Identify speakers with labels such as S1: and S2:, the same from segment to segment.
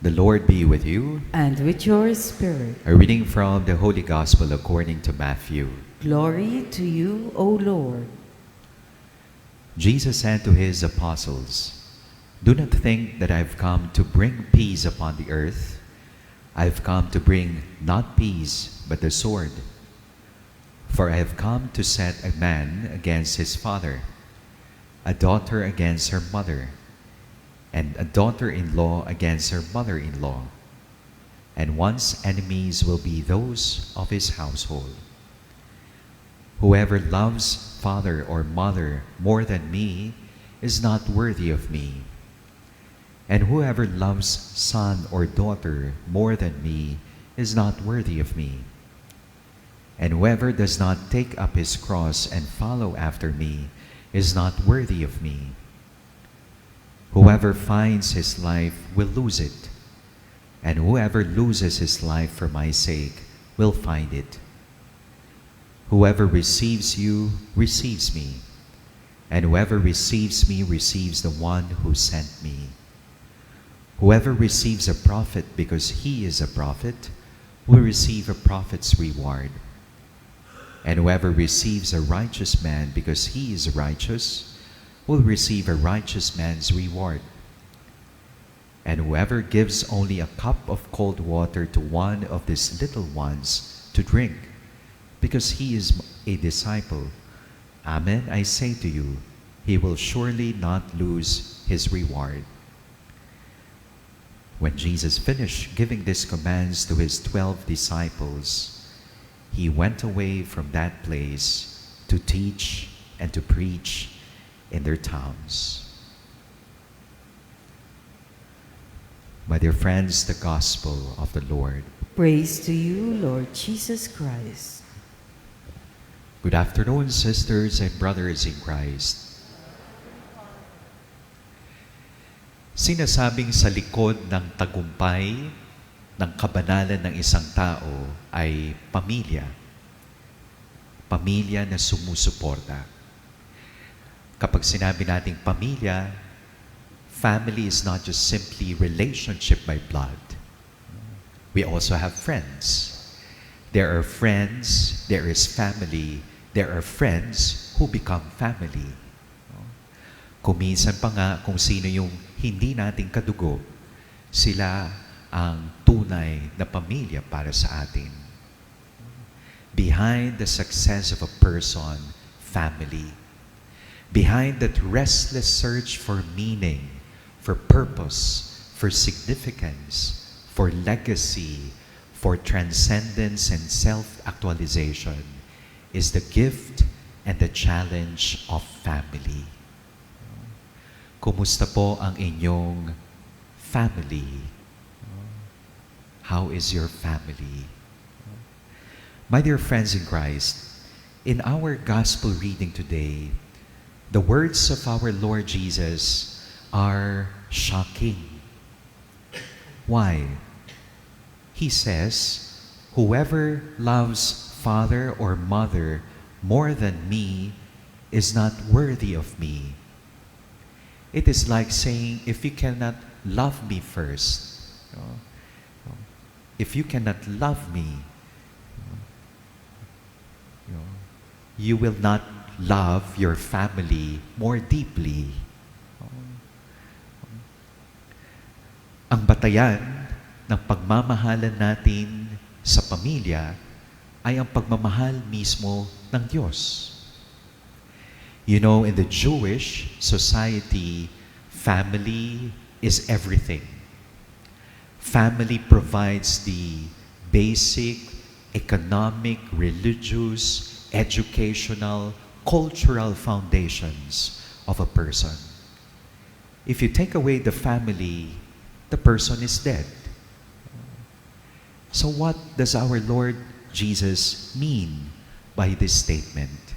S1: The Lord be with you.
S2: And with your spirit.
S1: A reading from the Holy Gospel according to Matthew.
S2: Glory to you, O Lord.
S1: Jesus said to his apostles, "Do not think that I have come to bring peace upon the earth. I have come to bring not peace, but the sword. For I have come to set a man against his father, a daughter against her mother, and a daughter-in-law against her mother-in-law. And one's enemies will be those of his household. Whoever loves father or mother more than me is not worthy of me. And whoever loves son or daughter more than me is not worthy of me. And whoever does not take up his cross and follow after me is not worthy of me. Whoever finds his life will lose it, and whoever loses his life for my sake will find it. Whoever receives you receives me, and whoever receives me receives the one who sent me. Whoever receives a prophet because he is a prophet will receive a prophet's reward. And whoever receives a righteous man because he is righteous will receive a righteous man's reward. And whoever gives only a cup of cold water to one of these little ones to drink, because he is a disciple, amen, I say to you, he will surely not lose his reward." When Jesus finished giving these commands to his 12 disciples, he went away from that place to teach and to preach in their towns. My dear friends, the Gospel of the Lord.
S2: Praise to you, Lord Jesus Christ.
S1: Good afternoon, sisters and brothers in Christ. Sinasabing sa likod ng tagumpay ng kabanalan ng isang tao ay pamilya. Pamilya na sumusuporta. Kapag sinabi nating pamilya, family is not just simply relationship by blood. We also have friends. There are friends, there is family, there are friends who become family. Kuminsan pa nga kung sino yung hindi nating kadugo, sila ang tunay na pamilya para sa atin. Behind the success of a person, family. Behind that restless search for meaning, for purpose, for significance, for legacy, for transcendence and self-actualization is the gift and the challenge of family. Kumusta po ang inyong family? How is your family? My dear friends in Christ, in our gospel reading today, the words of our Lord Jesus are shocking. Why? He says, "Whoever loves father or mother more than me is not worthy of me." It is like saying, if you cannot love me first, if you cannot love me, you will not love your family more deeply. Ang batayan ng pagmamahalan natin sa pamilya ay ang pagmamahal mismo ng Diyos. You know, in the Jewish society, family is everything. Family provides the basic economic, religious, educational, cultural foundations of a person. If you take away the family, the person is dead. So what does our Lord Jesus mean by this statement?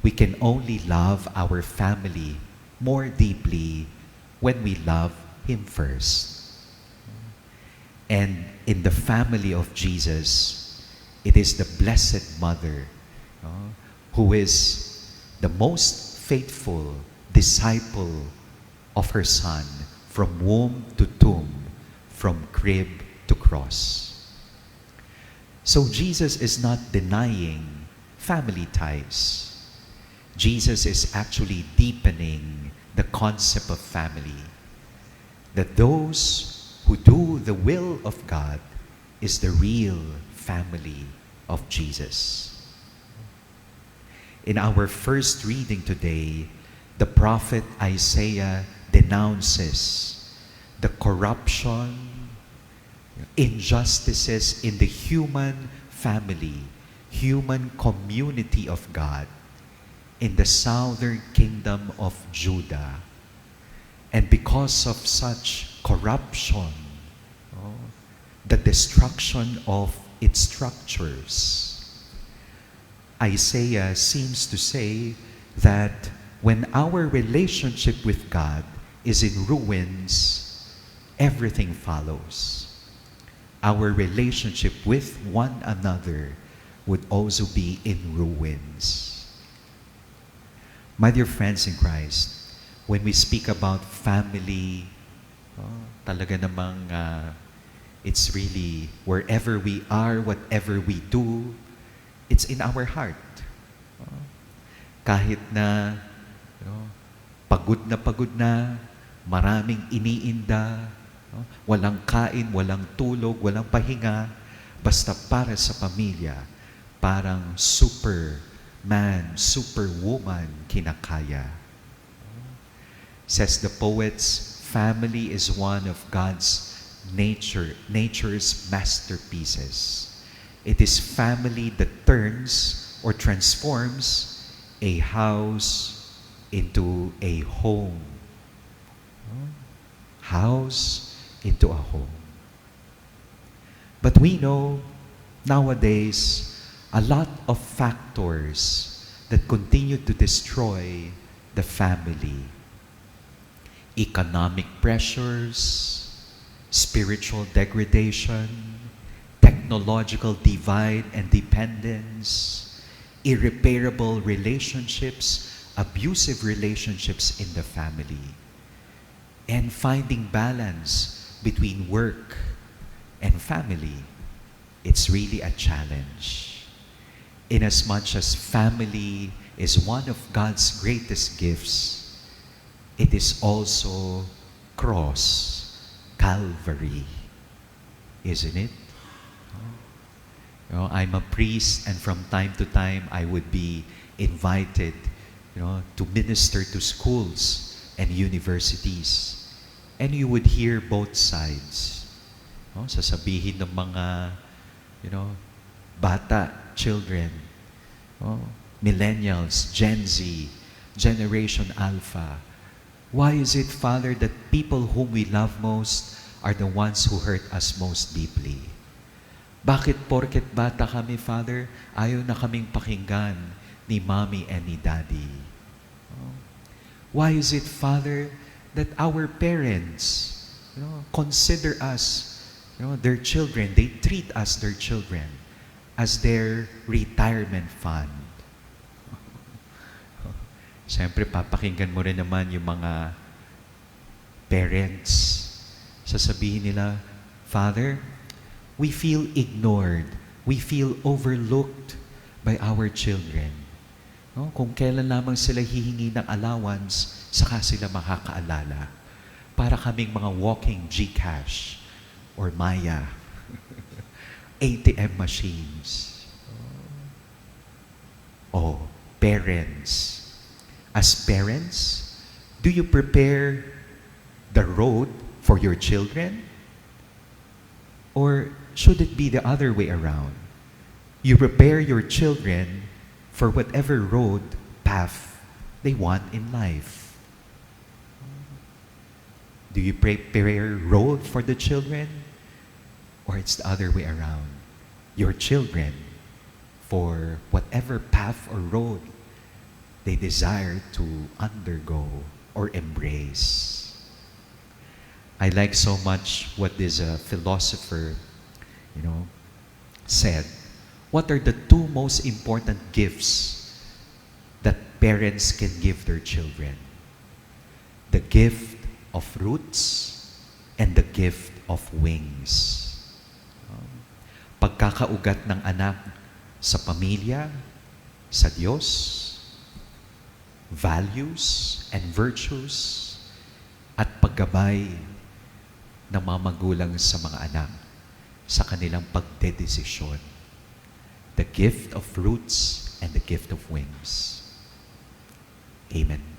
S1: We can only love our family more deeply when we love Him first. And in the family of Jesus, it is the Blessed Mother who is the most faithful disciple of her Son from womb to tomb, from crib to cross. So Jesus is not denying family ties. Jesus is actually deepening the concept of family. That those who do the will of God is the real family of Jesus. In our first reading today, the prophet Isaiah denounces the corruption, injustices in the human family, human community of God in the southern kingdom of Judah. And because of such corruption, the destruction of its structures, Isaiah seems to say that when our relationship with God is in ruins, everything follows. Our relationship with one another would also be in ruins. My dear friends in Christ, when we speak about family, talaga namang it's really wherever we are, whatever we do, it's in our heart. Kahit na pagod na, maraming iniinda, walang kain, walang tulog, walang pahinga, basta para sa pamilya, parang superman, superwoman kinakaya. Says the poets, family is one of God's nature's masterpieces. It is family that turns or transforms a house into a home. House into a home. But we know nowadays a lot of factors that continue to destroy the family. Economic pressures, spiritual degradation, technological divide and dependence, irreparable relationships, abusive relationships in the family, and finding balance between work and family. It's really a challenge. Inasmuch as family is one of God's greatest gifts, it is also cross, Calvary, isn't it? I'm a priest, and from time to time I would be invited, to minister to schools and universities. And you would hear both sides. Sasabihin ng mga, bata, children, millennials, Gen Z, Generation Alpha. Why is it, Father, that people whom we love most are the ones who hurt us most deeply? Bakit porket bata kami, Father, ayaw na kaming pakinggan ni Mommy and ni Daddy? Why is it, Father, that our parents, consider us, their children, they treat us, their children, as their retirement fund? Siyempre, papakinggan mo rin naman yung mga parents. Sasabihin nila, Father, we feel ignored. We feel overlooked by our children. Kung kailan lamang sila hihingi ng allowance, saka sila makakaalala. Para kaming mga walking GCash or Maya. ATM machines. Parents. As parents, do you prepare the road for your children? Or should it be the other way around? You prepare your children for whatever road, path they want in life. Do you prepare road for the children? Or it's the other way around? Your children for whatever path or road they desire to undergo or embrace. I like so much what this philosopher, said. What are the two most important gifts that parents can give their children? The gift of roots and the gift of wings. Pagkakaugat ng anak sa pamilya, sa Diyos, values and virtues, at paggabay ng mga magulang sa mga anak sa kanilang pagdedesisyon. The gift of fruits and the gift of wings. Amen.